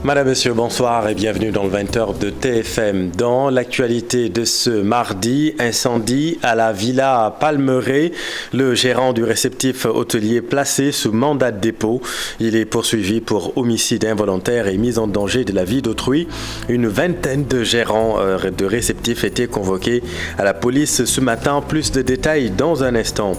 Madame, Monsieur, bonsoir et bienvenue dans le 20h de TFM. Dans l'actualité de ce mardi, incendie à la Villa Palmeraie. Le gérant du réceptif hôtelier placé sous mandat de dépôt. Il est poursuivi pour homicide involontaire et mise en danger de la vie d'autrui. Une vingtaine de gérants de réceptifs étaient convoqués à la police ce matin. Plus de détails dans un instant.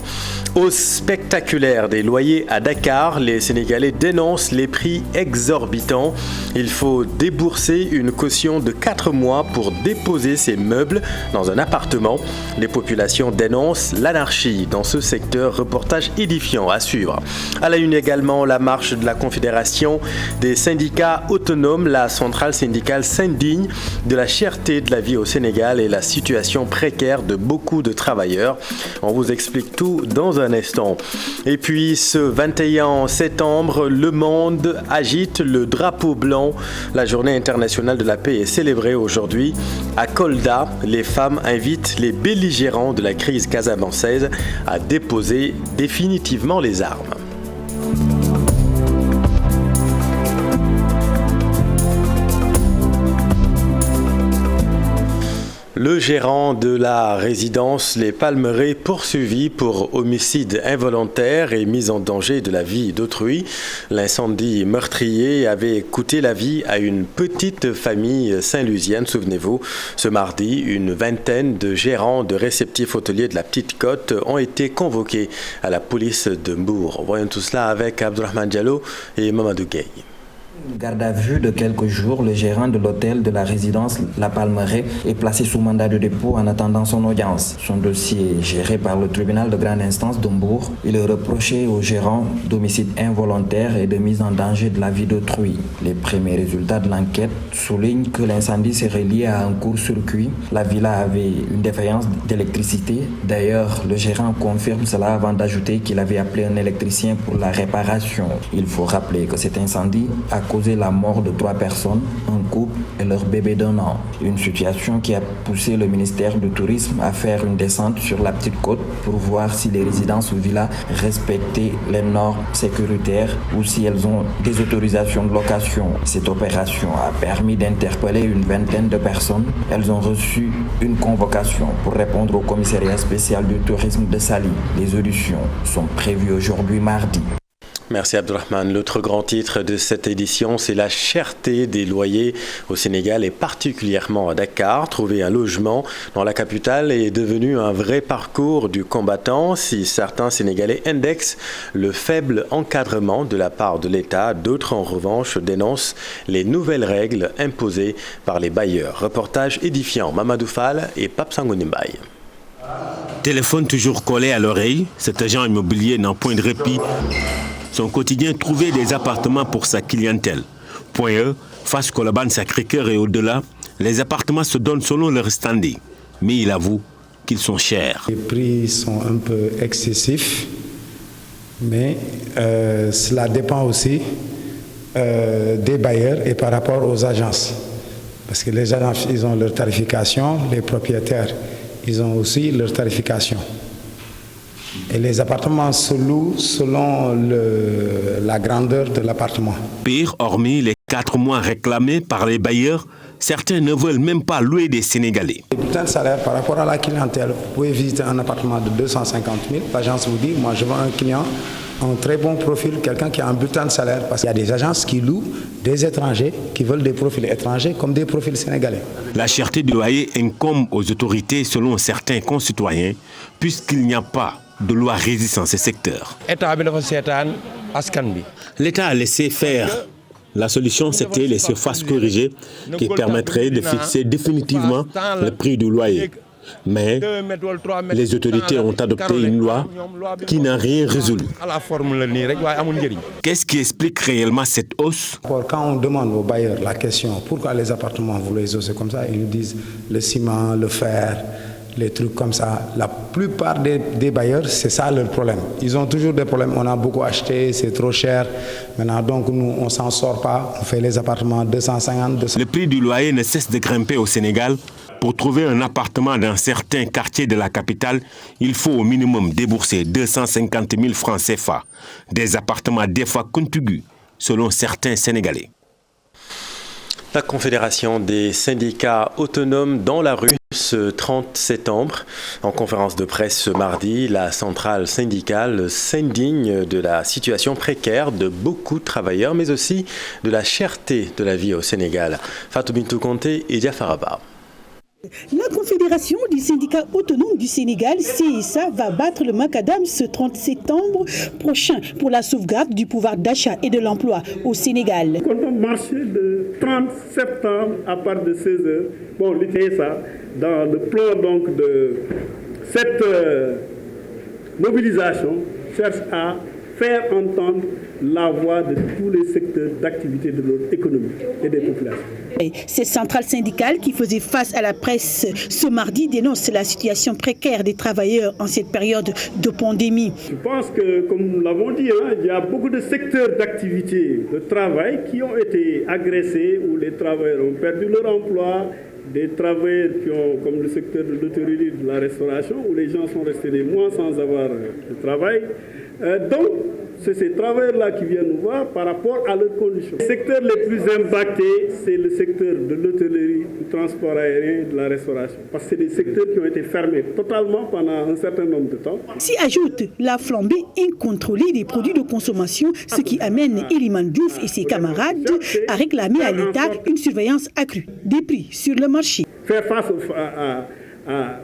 Hausse spectaculaire des loyers à Dakar. Les Sénégalais dénoncent les prix exorbitants. Il faut débourser une caution de 4 mois pour déposer ses meubles dans un appartement. Les populations dénoncent l'anarchie dans ce secteur. Reportage édifiant à suivre. À la une également, la marche de la Confédération des syndicats autonomes. La centrale syndicale s'indigne de la cherté de la vie au Sénégal et la situation précaire de beaucoup de travailleurs. On vous explique tout dans un instant. Et puis ce 21 septembre, le monde agite le drapeau blanc. La journée internationale de la paix est célébrée aujourd'hui. À Kolda, les femmes invitent les belligérants de la crise casamançaise à déposer définitivement les armes. Le gérant de la résidence Les Palmeraie poursuivi pour homicide involontaire et mise en danger de la vie d'autrui. L'incendie meurtrier avait coûté la vie à une petite famille saint-lusienne, souvenez-vous. Ce mardi, une vingtaine de gérants de réceptifs hôteliers de la Petite Côte ont été convoqués à la police de Mbour. Voyons tout cela avec Abdourahmane Diallo et Mamadou Gueye. Garde à vue de quelques jours, le gérant de l'hôtel de la résidence La Palmeraie est placé sous mandat de dépôt en attendant son audience. Son dossier est géré par le tribunal de grande instance de Mbour. Il est reproché au gérant d'homicide involontaire et de mise en danger de la vie d'autrui. Les premiers résultats de l'enquête soulignent que l'incendie serait lié à un court-circuit. La villa avait une défaillance d'électricité. D'ailleurs, le gérant confirme cela avant d'ajouter qu'il avait appelé un électricien pour la réparation. Il faut rappeler que cet incendie a causé la mort de 3 personnes, un couple et leur bébé d'1 an. Une situation qui a poussé le ministère du Tourisme à faire une descente sur la Petite Côte pour voir si les résidences ou villas respectaient les normes sécuritaires ou si elles ont des autorisations de location. Cette opération a permis d'interpeller une vingtaine de personnes. Elles ont reçu une convocation pour répondre au commissariat spécial du tourisme de Saly. Les auditions sont prévues aujourd'hui mardi. Merci Abdourahmane. L'autre grand titre de cette édition, c'est la cherté des loyers au Sénégal et particulièrement à Dakar. Trouver un logement dans la capitale est devenu un vrai parcours du combattant. Si certains Sénégalais indexent le faible encadrement de la part de l'État, d'autres en revanche dénoncent les nouvelles règles imposées par les bailleurs. Reportage édifiant, Mamadou Fall et Pape Sangonimbaye. Téléphone toujours collé à l'oreille, cet agent immobilier n'a point de répit. Son quotidien, trouver des appartements pour sa clientèle. Point E, face Colobane, Sacré-Cœur et au-delà, les appartements se donnent selon leur standing. Mais il avoue qu'ils sont chers. Les prix sont un peu excessifs, mais cela dépend aussi des bailleurs et par rapport aux agences. Parce que les agences, ils ont leur tarification, les propriétaires, ils ont aussi leur tarification. Et les appartements se louent selon la grandeur de l'appartement. Pire, hormis les 4 mois réclamés par les bailleurs, certains ne veulent même pas louer des Sénégalais. Les bulletins de salaire par rapport à la clientèle, vous pouvez visiter un appartement de 250 000. L'agence vous dit, moi je veux un client, un très bon profil, quelqu'un qui a un bulletin de salaire. Parce qu'il y a des agences qui louent des étrangers, qui veulent des profils étrangers comme des profils sénégalais. La cherté du loyer incombe aux autorités selon certains concitoyens, puisqu'il n'y a pas de loi régissant ces secteurs. L'État a laissé faire. La solution, c'était les surfaces corrigées qui permettraient de fixer définitivement le prix du loyer. Mais les autorités ont adopté une loi qui n'a rien résolu. Qu'est-ce qui explique réellement cette hausse? Quand on demande aux bailleurs la question, pourquoi les appartements, vous les osez comme ça, ils nous disent le ciment, le fer, les trucs comme ça. La plupart des bailleurs, c'est ça leur problème. Ils ont toujours des problèmes. On a beaucoup acheté, c'est trop cher. Maintenant, donc, nous, on ne s'en sort pas. On fait les appartements 250, 200. Le prix du loyer ne cesse de grimper au Sénégal. Pour trouver un appartement dans certains quartiers de la capitale, il faut au minimum débourser 250 000 francs CFA. Des appartements des fois contigus, selon certains Sénégalais. La Confédération des syndicats autonomes dans la rue ce 30 septembre. En conférence de presse ce mardi, la centrale syndicale s'indigne de la situation précaire de beaucoup de travailleurs, mais aussi de la cherté de la vie au Sénégal. Fatou Bintou Conté et Diafaraba. La Confédération des syndicats autonomes du Sénégal, CSA, va battre le macadam ce 30 septembre prochain pour la sauvegarde du pouvoir d'achat et de l'emploi au Sénégal. Quand on marchait le 30 septembre à partir de 16h, bon, le CSA, dans le plan donc de cette mobilisation, cherche à faire entendre la voix de tous les secteurs d'activité de notre économie et des populations. Cette centrale syndicale qui faisait face à la presse ce mardi dénonce la situation précaire des travailleurs en cette période de pandémie. Je pense que, comme nous l'avons dit, il y a beaucoup de secteurs d'activité de travail qui ont été agressés, où les travailleurs ont perdu leur emploi, des travailleurs qui ont, comme le secteur de l'hôtellerie, de la restauration, où les gens sont restés des mois sans avoir de travail. Donc, c'est ces travailleurs-là qui viennent nous voir par rapport à leurs conditions. Les secteurs les plus impactés, c'est le secteur de l'hôtellerie, du transport aérien, de la restauration. Parce que c'est des secteurs qui ont été fermés totalement pendant un certain nombre de temps. S'y ajoute la flambée incontrôlée des produits de consommation, ce qui amène Eliman Diouf et ses camarades à réclamer à l'État une surveillance accrue des prix sur le marché. Faire face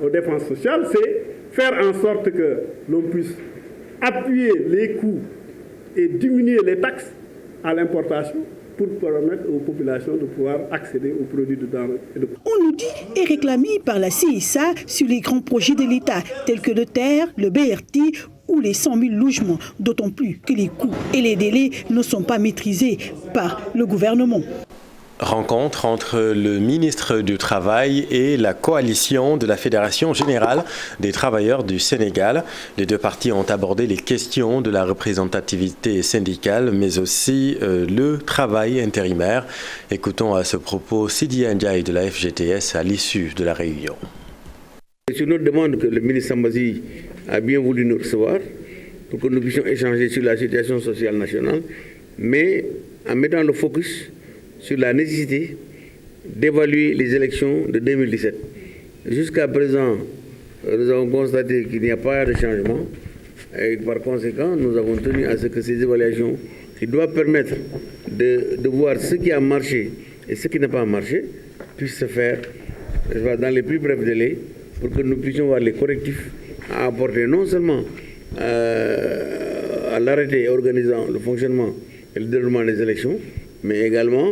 aux dépenses sociales, c'est faire en sorte que l'on puisse appuyer les coûts et diminuer les taxes à l'importation pour permettre aux populations de pouvoir accéder aux produits de denrées. On nous dit est réclamé par la CSA sur les grands projets de l'État tels que le TER, le BRT ou les 100 000 logements, d'autant plus que les coûts et les délais ne sont pas maîtrisés par le gouvernement. Rencontre entre le ministre du Travail et la coalition de la Fédération générale des travailleurs du Sénégal. Les deux parties ont abordé les questions de la représentativité syndicale, mais aussi le travail intérimaire. Écoutons à ce propos Sidi Ndiaye de la FGTS à l'issue de la réunion. C'est une autre demande que le ministre Sambazi a bien voulu nous recevoir pour que nous puissions échanger sur la situation sociale nationale, mais en mettant le focus sur la nécessité d'évaluer les élections de 2017. Jusqu'à présent, nous avons constaté qu'il n'y a pas de changement et par conséquent, nous avons tenu à ce que ces évaluations qui doivent permettre de voir ce qui a marché et ce qui n'a pas marché puissent se faire dans les plus brefs délais pour que nous puissions voir les correctifs à apporter non seulement à l'arrêté organisant le fonctionnement et le déroulement des élections, mais également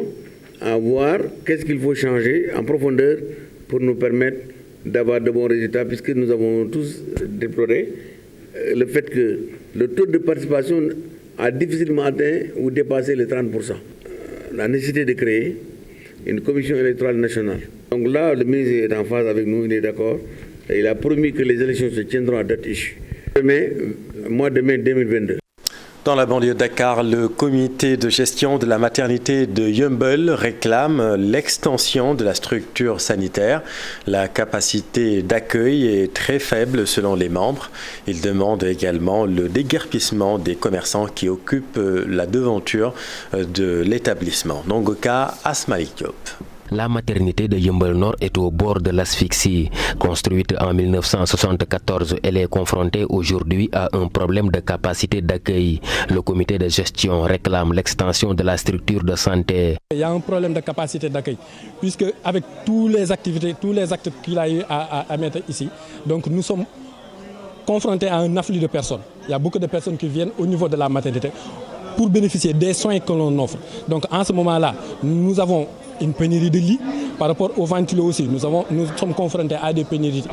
à voir qu'est-ce qu'il faut changer en profondeur pour nous permettre d'avoir de bons résultats, puisque nous avons tous déploré le fait que le taux de participation a difficilement atteint ou dépassé les 30%. La nécessité de créer une commission électorale nationale. Donc là, le ministre est en phase avec nous, il est d'accord, et il a promis que les élections se tiendront à date issue. Mois de mai 2022. Dans la banlieue de Dakar, le comité de gestion de la maternité de Yeumbeul réclame l'extension de la structure sanitaire. La capacité d'accueil est très faible selon les membres. Il demande également le déguerpissement des commerçants qui occupent la devanture de l'établissement. Nongoka Asmalik Diop. La maternité de Yeumbeul Nord est au bord de l'asphyxie. Construite en 1974, elle est confrontée aujourd'hui à un problème de capacité d'accueil. Le comité de gestion réclame l'extension de la structure de santé. Il y a un problème de capacité d'accueil, puisque avec toutes les activités, tous les actes qu'il a eu à mettre ici, donc nous sommes confrontés à un afflux de personnes. Il y a beaucoup de personnes qui viennent au niveau de la maternité pour bénéficier des soins que l'on offre. Donc en ce moment-là, nous avons une pénurie de lits. Par rapport aux ventilos aussi, nous sommes confrontés à des pénuries.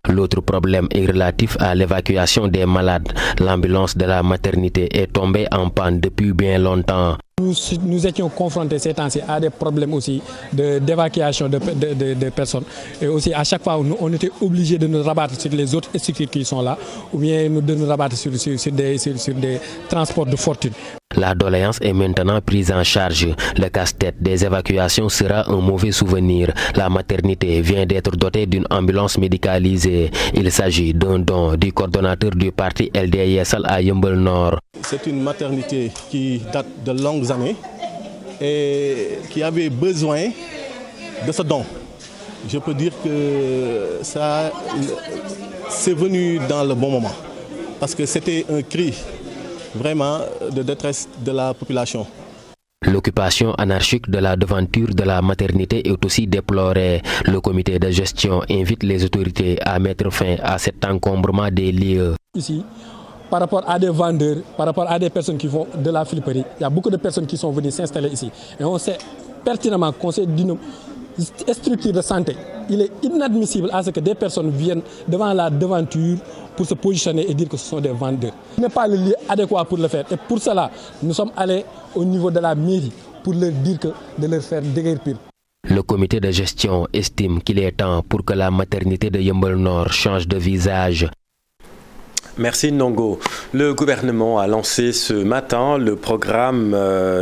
L'autre problème est relatif à l'évacuation des malades. L'ambulance de la maternité est tombée en panne depuis bien longtemps. Nous étions confrontés ces temps-ci à des problèmes aussi d'évacuation de personnes. Et aussi à chaque fois, on était obligés de nous rabattre sur les autres structures qui sont là, ou bien de nous rabattre sur des transports de fortune. La doléance est maintenant prise en charge. Le casse-tête des évacuations sera un mauvais souvenir. La maternité vient d'être dotée d'une ambulance médicalisée. Il s'agit d'un don du coordonnateur du parti LDISL à Yeumbeul Nord. C'est une maternité qui date de longues années et qui avait besoin de ce don. Je peux dire que ça, c'est venu dans le bon moment, parce que c'était un cri vraiment de détresse de la population. L'occupation anarchique de la devanture de la maternité est aussi déplorée. Le comité de gestion invite les autorités à mettre fin à cet encombrement des lieux. Ici, par rapport à des vendeurs, par rapport à des personnes qui font de la friperie, il y a beaucoup de personnes qui sont venues s'installer ici. Et on sait pertinemment qu'on sait d'une structure de santé. Il est inadmissible à ce que des personnes viennent devant la devanture pour se positionner et dire que ce sont des vendeurs. Ce n'est pas le lieu adéquat pour le faire. Et pour cela, nous sommes allés au niveau de la mairie pour leur dire de leur faire déguerpir. Le comité de gestion estime qu'il est temps pour que la maternité de Yeumbeul Nord change de visage. Merci Ndongo. Le gouvernement a lancé ce matin le programme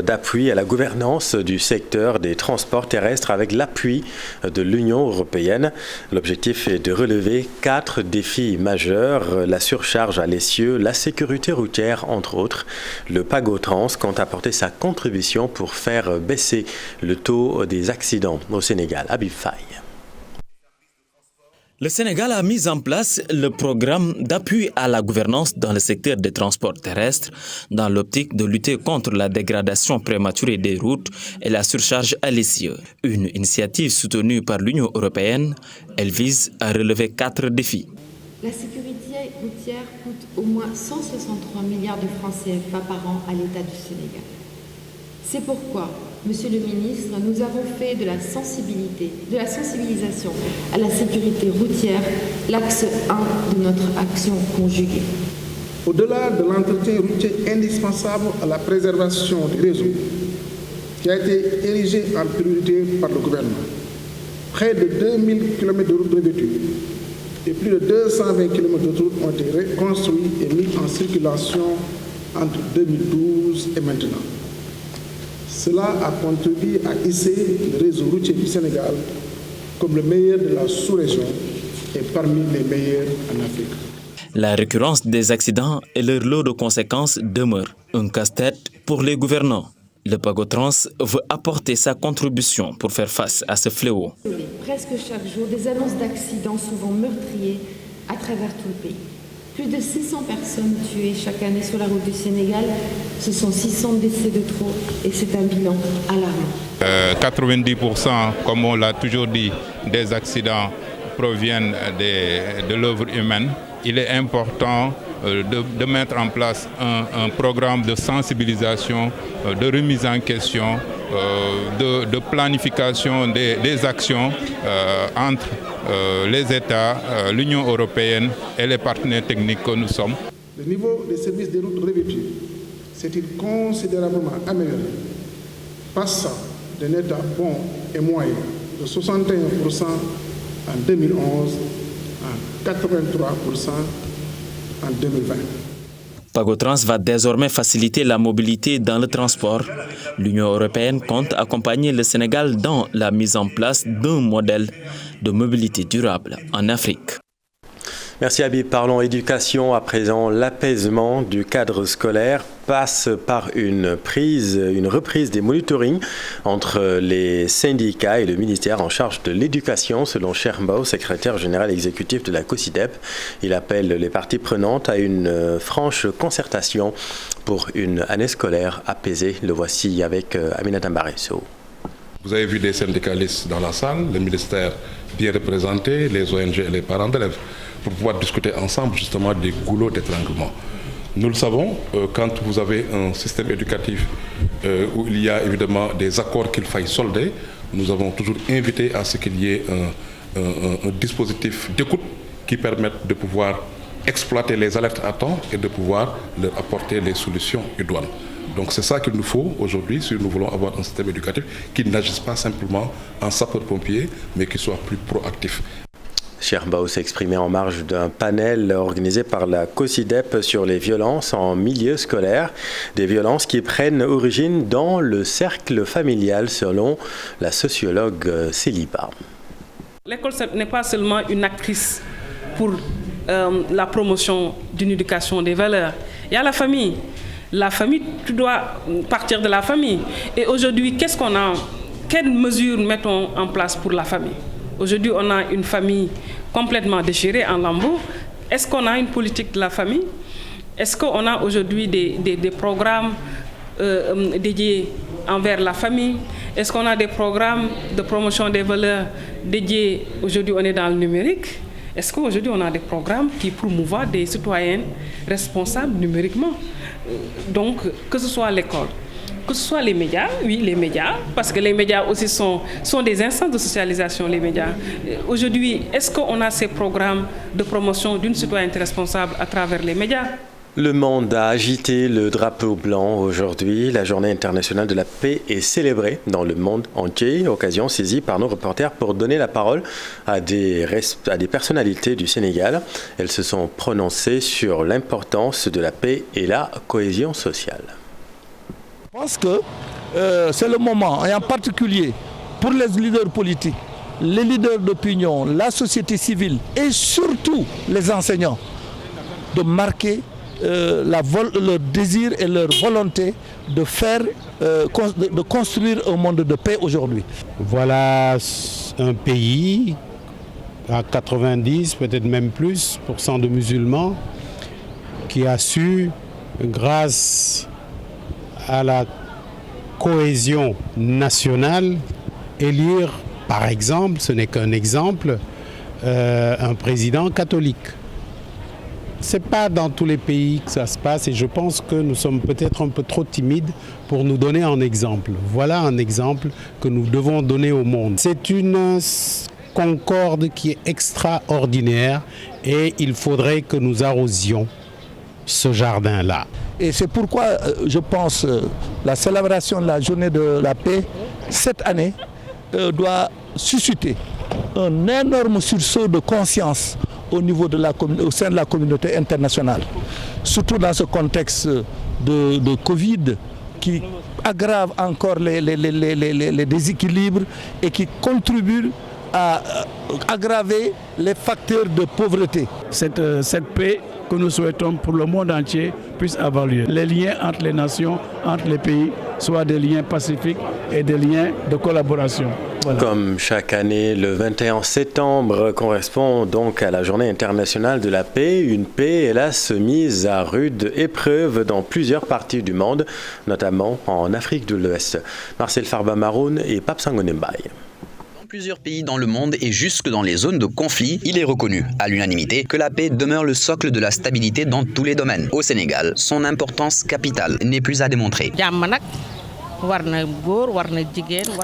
d'appui à la gouvernance du secteur des transports terrestres avec l'appui de l'Union européenne. L'objectif est de relever 4 défis majeurs, la surcharge à l'essieu, la sécurité routière entre autres. Le Pagotrans compte apporter sa contribution pour faire baisser le taux des accidents au Sénégal. Habib Faye. Le Sénégal a mis en place le programme d'appui à la gouvernance dans le secteur des transports terrestres dans l'optique de lutter contre la dégradation prématurée des routes et la surcharge à l'essieu. Une initiative soutenue par l'Union européenne, elle vise à relever 4 défis. La sécurité routière coûte au moins 163 milliards de francs CFA par an à l'État du Sénégal. C'est pourquoi, Monsieur le ministre, nous avons fait de la sensibilisation à la sécurité routière l'axe 1 de notre action conjuguée. Au-delà de l'entretien routier indispensable à la préservation du réseau, qui a été érigé en priorité par le gouvernement, près de 2000 km de routes revêtues et plus de 220 km de routes ont été reconstruits et mis en circulation entre 2012 et maintenant. Cela a contribué à hisser le réseau routier du Sénégal comme le meilleur de la sous-région et parmi les meilleurs en Afrique. La récurrence des accidents et leur lot de conséquences demeure un casse-tête pour les gouvernants. Le Pagotrans veut apporter sa contribution pour faire face à ce fléau. Presque chaque jour, des annonces d'accidents souvent meurtriers à travers tout le pays. Plus de 600 personnes tuées chaque année sur la route du Sénégal. Ce sont 600 décès de trop et c'est un bilan alarmant. 90%, comme on l'a toujours dit, des accidents proviennent de l'œuvre humaine. Il est important de mettre en place un programme de sensibilisation, de remise en question, de planification des actions entre les États, l'Union européenne et les partenaires techniques que nous sommes. Le niveau des services des routes revêtues s'est-il considérablement amélioré, passant d'un état bon et moyen de 61% en 2011 à 83% en 2020. Pagotrans va désormais faciliter la mobilité dans le transport. L'Union européenne compte accompagner le Sénégal dans la mise en place d'un modèle de mobilité durable en Afrique. Merci Habib. Parlons éducation à présent. L'apaisement du cadre scolaire passe par une reprise des monitorings entre les syndicats et le ministère en charge de l'éducation, selon Cheikh Mbaw, secrétaire général exécutif de la COSYDEP. Il appelle les parties prenantes à une franche concertation pour une année scolaire apaisée. Le voici avec Aminata Mbaresso. Vous avez vu des syndicalistes dans la salle, le ministère bien représenté, les ONG et les parents d'élèves, pour pouvoir discuter ensemble justement des goulots d'étranglement. Nous le savons, quand vous avez un système éducatif où il y a évidemment des accords qu'il faille solder, nous avons toujours invité à ce qu'il y ait un dispositif d'écoute qui permette de pouvoir exploiter les alertes à temps et de pouvoir leur apporter les solutions idoines. Donc c'est ça qu'il nous faut aujourd'hui si nous voulons avoir un système éducatif qui n'agisse pas simplement en sapeur-pompier, mais qui soit plus proactif. Cheikh Mbaw s'est exprimé en marge d'un panel organisé par la COSYDEP sur les violences en milieu scolaire, des violences qui prennent origine dans le cercle familial selon la sociologue Céliba. L'école n'est pas seulement une actrice pour la promotion d'une éducation des valeurs. Il y a la famille. La famille, tu dois partir de la famille. Et aujourd'hui, qu'est-ce qu'on a? Quelles mesures mettons en place pour la famille? Aujourd'hui, on a une famille complètement déchirée en lambeaux. Est-ce qu'on a une politique de la famille? Est-ce qu'on a aujourd'hui des programmes dédiés envers la famille? Est-ce qu'on a des programmes de promotion des valeurs dédiés? Aujourd'hui, on est dans le numérique. Est-ce qu'aujourd'hui, on a des programmes qui promouvoient des citoyens responsables numériquement? Donc, que ce soit l'école, que ce soit les médias, oui, les médias, parce que les médias aussi sont des instances de socialisation, les médias. Aujourd'hui, est-ce qu'on a ces programmes de promotion d'une citoyenneté responsable à travers les médias? Le monde a agité le drapeau blanc aujourd'hui. La journée internationale de la paix est célébrée dans le monde entier. Occasion saisie par nos reporters pour donner la parole à des personnalités du Sénégal. Elles se sont prononcées sur l'importance de la paix et la cohésion sociale. Je pense que c'est le moment, et en particulier pour les leaders politiques, les leaders d'opinion, la société civile et surtout les enseignants, de marquer leur désir et leur volonté de construire un monde de paix aujourd'hui. Voilà un pays à 90, peut-être même plus, % de musulmans qui a su, grâce à la cohésion nationale, élire, par exemple, ce n'est qu'un exemple, un président catholique. Ce n'est pas dans tous les pays que ça se passe et je pense que nous sommes peut-être un peu trop timides pour nous donner un exemple. Voilà un exemple que nous devons donner au monde. C'est une concorde qui est extraordinaire et il faudrait que nous arrosions ce jardin-là. Et c'est pourquoi je pense la célébration de la journée de la paix cette année doit susciter un énorme sursaut de conscience au sein de la communauté internationale. Surtout dans ce contexte de Covid qui aggrave encore les déséquilibres et qui contribue à aggraver les facteurs de pauvreté. Cette paix que nous souhaitons pour le monde entier puisse avoir lieu. Les liens entre les nations, entre les pays, soient des liens pacifiques et des liens de collaboration. Voilà. Comme chaque année, le 21 septembre correspond donc à la Journée internationale de la paix. Une paix, hélas, mise à rude épreuve dans plusieurs parties du monde, notamment en Afrique de l'Ouest. Marcel Farba-Maroun et Pape Sangone Mbaye. Plusieurs pays dans le monde et jusque dans les zones de conflit, il est reconnu à l'unanimité que la paix demeure le socle de la stabilité dans tous les domaines. Au Sénégal, son importance capitale n'est plus à démontrer.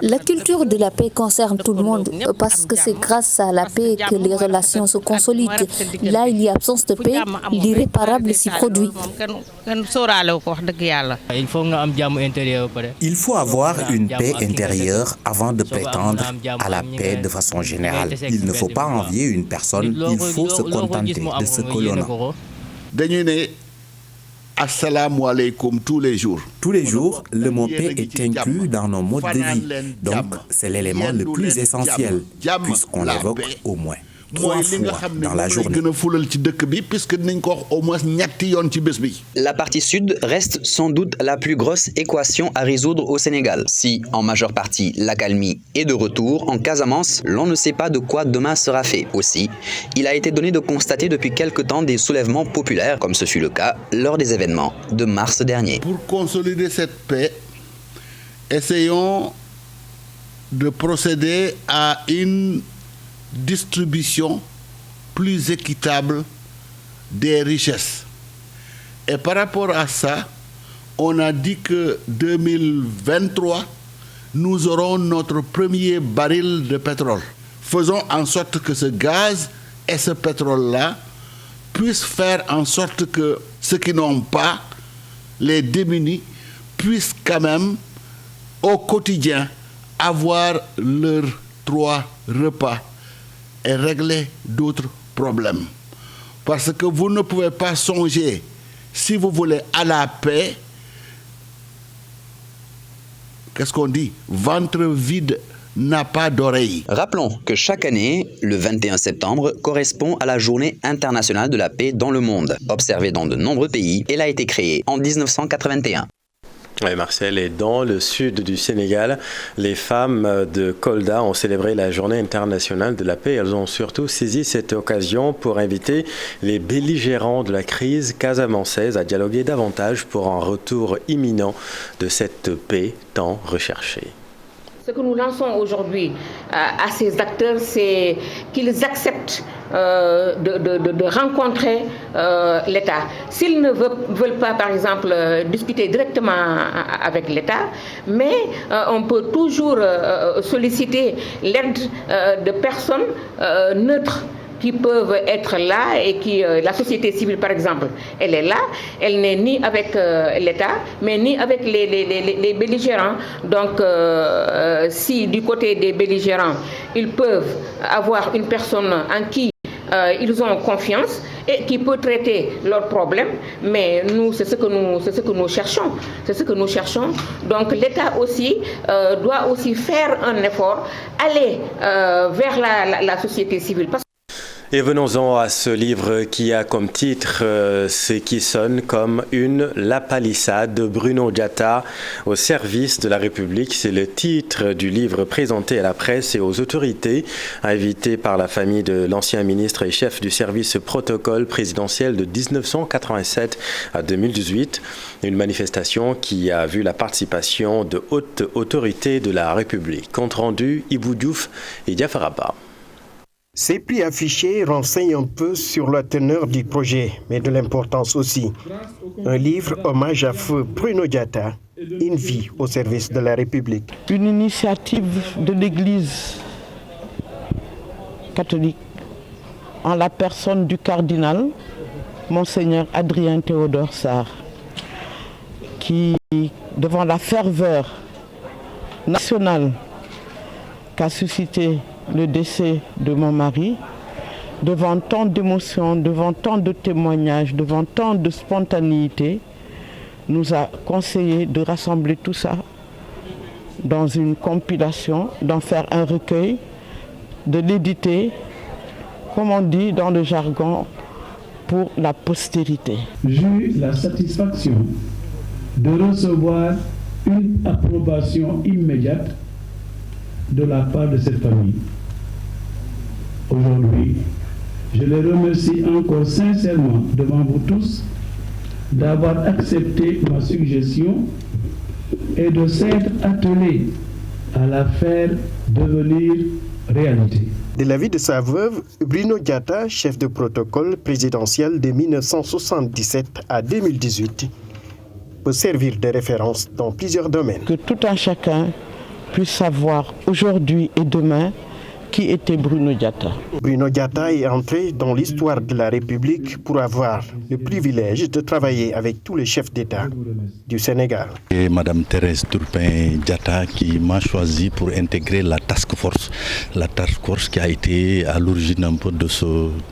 La culture de la paix concerne tout le monde parce que c'est grâce à la paix que les relations se consolident. Là, il y a absence de paix, l'irréparable s'y produit. Il faut avoir une paix intérieure avant de prétendre à la paix de façon générale. Il ne faut pas envier une personne, il faut se contenter de ce que l'on a. Assalamu alaikum tous les jours. Tous les jours, le mot paix est inclus dans nos modes de vie. Donc, c'est l'élément le plus essentiel, puisqu'on l'évoque au moins 3 fois dans la journée. La partie sud reste sans doute la plus grosse équation à résoudre au Sénégal. Si, en majeure partie, l'accalmie est de retour, en Casamance, l'on ne sait pas de quoi demain sera fait. Aussi, il a été donné de constater depuis quelque temps des soulèvements populaires, comme ce fut le cas lors des événements de mars dernier. Pour consolider cette paix, essayons de procéder à une distribution plus équitable des richesses. Et par rapport à ça, on a dit que 2023, nous aurons notre premier baril de pétrole. Faisons en sorte que ce gaz et ce pétrole-là puissent faire en sorte que ceux qui n'ont pas, les démunis, puissent quand même au quotidien avoir leurs 3 repas et régler d'autres problèmes. Parce que vous ne pouvez pas songer, si vous voulez, à la paix, qu'est-ce qu'on dit? Ventre vide n'a pas d'oreille. Rappelons que chaque année, le 21 septembre correspond à la Journée internationale de la paix dans le monde. Observée dans de nombreux pays, elle a été créée en 1981. Oui, Marcel, et dans le sud du Sénégal, les femmes de Kolda ont célébré la Journée internationale de la paix. Elles ont surtout saisi cette occasion pour inviter les belligérants de la crise casamançaise à dialoguer davantage pour un retour imminent de cette paix tant recherchée. Ce que nous lançons aujourd'hui à ces acteurs, c'est qu'ils acceptent de rencontrer l'État. S'ils ne veulent pas, par exemple, discuter directement avec l'État, mais on peut toujours solliciter l'aide de personnes neutres qui peuvent être là et qui, la société civile par exemple, elle est là, elle n'est ni avec l'État, mais ni avec les belligérants. Donc si du côté des belligérants, ils peuvent avoir une personne en qui ils ont confiance et qui peut traiter leurs problèmes, mais nous, c'est ce que nous cherchons. C'est ce que nous cherchons. Donc l'État aussi doit aussi faire un effort, aller vers la société civile. Et venons-en à ce livre qui a comme titre ce qui sonne comme la palissade de Bruno Diatta au service de la République. C'est le titre du livre présenté à la presse et aux autorités, invité par la famille de l'ancien ministre et chef du service protocole présidentiel de 1987 à 2018. Une manifestation qui a vu la participation de hautes autorités de la République. Compte rendu, Ibou Diouf et Diafaraba. Ces prix affichés renseignent un peu sur la teneur du projet, mais de l'importance aussi. Un livre hommage à feu Bruno Diatta, une vie au service de la République. Une initiative de l'Église catholique en la personne du cardinal, Monseigneur Adrien Théodore Sarr, qui, devant la ferveur nationale qu'a suscité le décès de mon mari, devant tant d'émotions, devant tant de témoignages, devant tant de spontanéité, nous a conseillé de rassembler tout ça dans une compilation, d'en faire un recueil, de l'éditer, comme on dit dans le jargon, pour la postérité. J'ai eu la satisfaction de recevoir une approbation immédiate de la part de cette famille. Aujourd'hui, je les remercie encore sincèrement devant vous tous d'avoir accepté ma suggestion et de s'être attelés à la faire devenir réalité. De l'avis de sa veuve, Bruno Diatta, chef de protocole présidentiel de 1977 à 2018, peut servir de référence dans plusieurs domaines. Que tout un chacun puisse savoir aujourd'hui et demain qui était Bruno Diatta. Bruno Diatta est entré dans l'histoire de la République pour avoir le privilège de travailler avec tous les chefs d'État du Sénégal. Et Madame Thérèse Turpin Diatta qui m'a choisi pour intégrer la task force qui a été à l'origine un peu de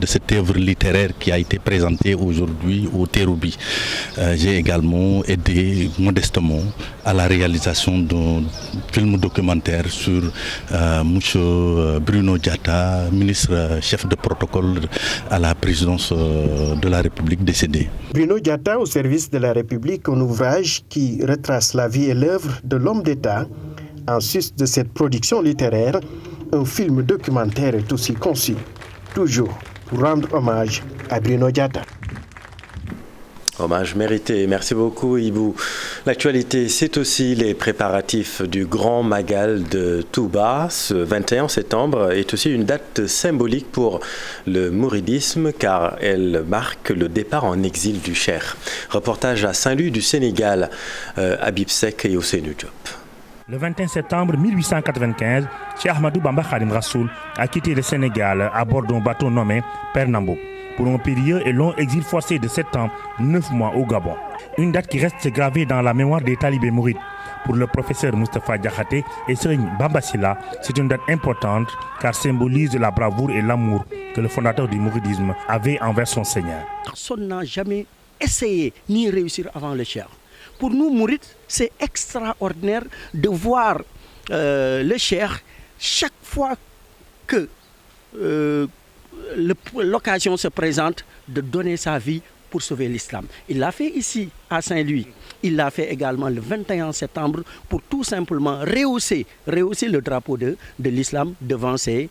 cette œuvre littéraire qui a été présentée aujourd'hui au Terroubi. J'ai également aidé modestement à la réalisation d'un film documentaire sur monsieur Bruno Diatta, ministre chef de protocole à la présidence de la République décédé. Bruno Diatta au service de la République, un ouvrage qui retrace la vie et l'œuvre de l'homme d'État. En sus de cette production littéraire, un film documentaire est aussi conçu, toujours pour rendre hommage à Bruno Diatta. Hommage mérité. Merci beaucoup, Ibou. L'actualité, c'est aussi les préparatifs du Grand Magal de Touba. Ce 21 septembre est aussi une date symbolique pour le mouridisme car elle marque le départ en exil du Cheikh. Reportage à Saint-Louis du Sénégal, Habib Sek et Ousseynou Diop. Le 21 septembre 1895, Cheikh Ahmadou Bamba Khadim Rassoul a quitté le Sénégal à bord d'un bateau nommé Pernambo pour un périlleux et long exil forcé de 7 ans, 9 mois au Gabon. Une date qui reste gravée dans la mémoire des talibés mourides. Pour le professeur Moustapha Diakhaté et Serigne Bamba Sylla, c'est une date importante car symbolise la bravoure et l'amour que le fondateur du mouridisme avait envers son Seigneur. Personne n'a jamais essayé ni réussir avant le Cheikh. Pour nous, mourides, c'est extraordinaire de voir le Cheikh chaque fois que l'occasion se présente, de donner sa vie pour sauver l'islam. Il l'a fait ici, à Saint-Louis. Il l'a fait également le 21 septembre pour tout simplement rehausser le drapeau de l'islam devant ces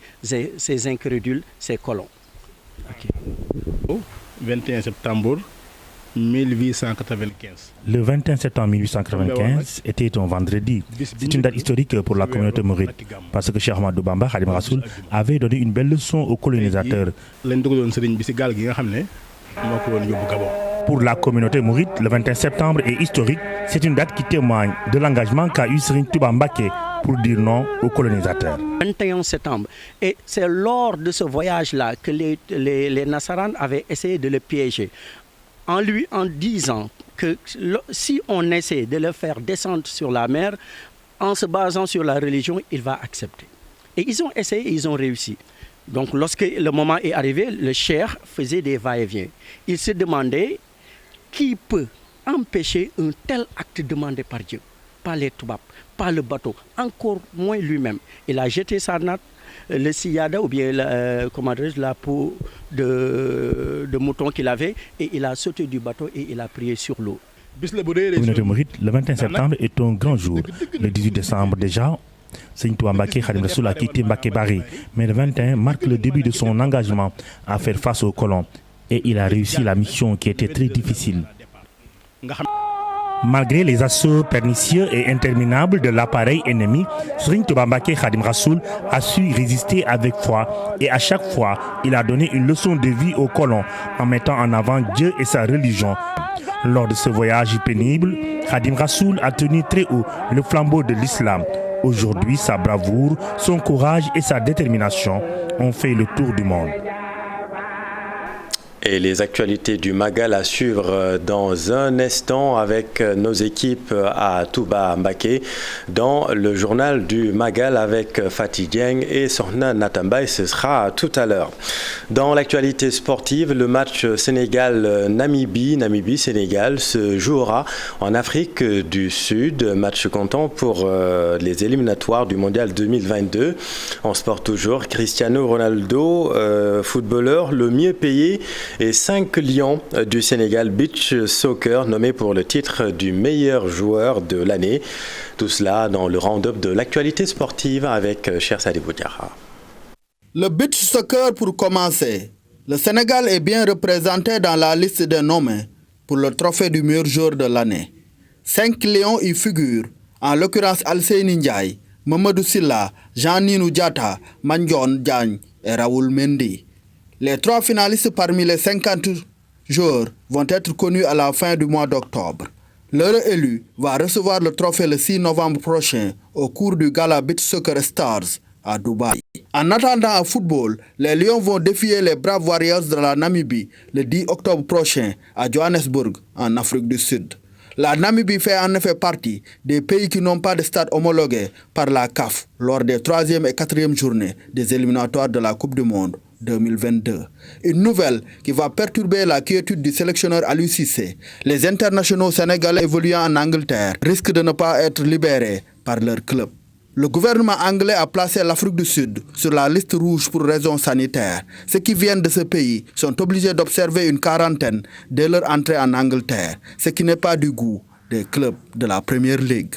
incrédules, ces colons. Okay. 21 septembre 1895. Le 21 septembre 1895 était un vendredi. C'est une date historique pour la communauté mouride parce que Cheikh Ahmadou Bamba Khadim Rassoul avait donné une belle leçon aux colonisateurs. Pour la communauté mouride, le 21 septembre est historique. C'est une date qui témoigne de l'engagement qu'a eu Serigne Touba Mbacké pour dire non aux colonisateurs. 21 septembre. Et c'est lors de ce voyage-là que les Nassaran avaient essayé de le piéger. En disant que si on essaie de le faire descendre sur la mer, en se basant sur la religion, il va accepter. Et ils ont essayé et ils ont réussi. Donc lorsque le moment est arrivé, le cheikh faisait des va-et-vient. Il se demandait qui peut empêcher un tel acte demandé par Dieu. Pas les Toubab, pas le bateau, encore moins lui-même. Il a jeté sa natte, le siyada ou bien la peau de mouton qu'il avait et il a sauté du bateau et il a prié sur l'eau. Communauté mouride, le 21 septembre est un grand jour. Le 18 décembre déjà, Serigne Touba Mbacké Khadim Rassoul a quitté Mbacké Bari. Mais le 21 marque le début de son engagement à faire face aux colons. Et il a réussi la mission qui était très difficile. Malgré les assauts pernicieux et interminables de l'appareil ennemi, Serigne Touba Mbacké Khadim Rassoul a su résister avec foi et à chaque fois, il a donné une leçon de vie aux colons en mettant en avant Dieu et sa religion. Lors de ce voyage pénible, Khadim Rassoul a tenu très haut le flambeau de l'islam. Aujourd'hui, sa bravoure, son courage et sa détermination ont fait le tour du monde. Et les actualités du Magal à suivre dans un instant avec nos équipes à Touba Mbacké dans le journal du Magal avec Fatih Dieng et Sorna Natamba, et ce sera tout à l'heure. Dans l'actualité sportive, le match Sénégal-Sénégal se jouera en Afrique du Sud, match comptant pour les éliminatoires du Mondial 2022. En sport toujours, Cristiano Ronaldo, footballeur le mieux payé, et 5 lions du Sénégal Beach Soccer nommés pour le titre du meilleur joueur de l'année. Tout cela dans le round-up de l'actualité sportive avec Cher Sadibou Diarra. Le beach soccer pour commencer. Le Sénégal est bien représenté dans la liste des nommés pour le trophée du meilleur joueur de l'année. 5 lions y figurent, en l'occurrence Alseyni Ndiaye, Mamadou Silla, Jean-Ninou Diatta, Mandione Diagne et Raoul Mendy. Les 3 finalistes parmi les 50 joueurs vont être connus à la fin du mois d'octobre. L'heureux élu va recevoir le trophée le 6 novembre prochain au cours du Gala Beach Soccer Stars à Dubaï. En attendant en football, les Lions vont défier les Braves Warriors de la Namibie le 10 octobre prochain à Johannesburg, en Afrique du Sud. La Namibie fait en effet partie des pays qui n'ont pas de stade homologué par la CAF lors des 3e et 4e journées des éliminatoires de la Coupe du Monde 2022. Une nouvelle qui va perturber la quiétude du sélectionneur Aliou Cissé. Les internationaux sénégalais évoluant en Angleterre risquent de ne pas être libérés par leur club. Le gouvernement anglais a placé l'Afrique du Sud sur la liste rouge pour raisons sanitaires. Ceux qui viennent de ce pays sont obligés d'observer une quarantaine dès leur entrée en Angleterre, ce qui n'est pas du goût des clubs de la Premier League.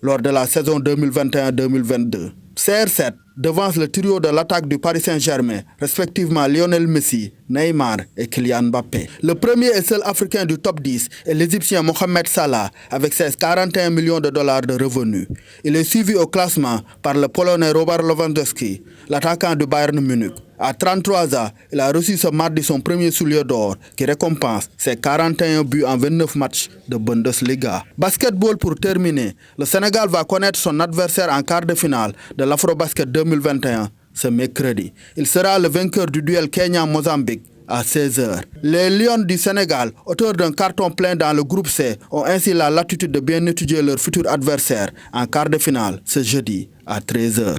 Lors de la saison 2021-2022, CR7 devance le trio de l'attaque du Paris Saint-Germain, respectivement Lionel Messi, Neymar et Kylian Mbappé. Le premier et seul Africain du top 10 est l'Égyptien Mohamed Salah, avec ses 41 millions de dollars de revenus. Il est suivi au classement par le Polonais Robert Lewandowski, l'attaquant du Bayern Munich. À 33 ans, il a reçu ce mardi son premier soulier d'or qui récompense ses 41 buts en 29 matchs de Bundesliga. Basketball pour terminer, le Sénégal va connaître son adversaire en quart de finale de l'Afrobasket 2021 ce mercredi. Il sera le vainqueur du duel Kenya-Mozambique à 16h. Les Lions du Sénégal, auteurs d'un carton plein dans le groupe C, ont ainsi la latitude de bien étudier leur futur adversaire en quart de finale ce jeudi à 13h.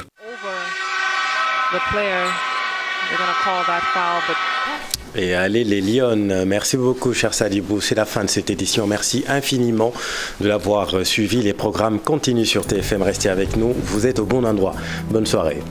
Et allez les Lions. Merci beaucoup, cher Sadibou. C'est la fin de cette édition. Merci infiniment de l'avoir suivi. Les programmes continuent sur TFM. Restez avec nous. Vous êtes au bon endroit. Bonne soirée.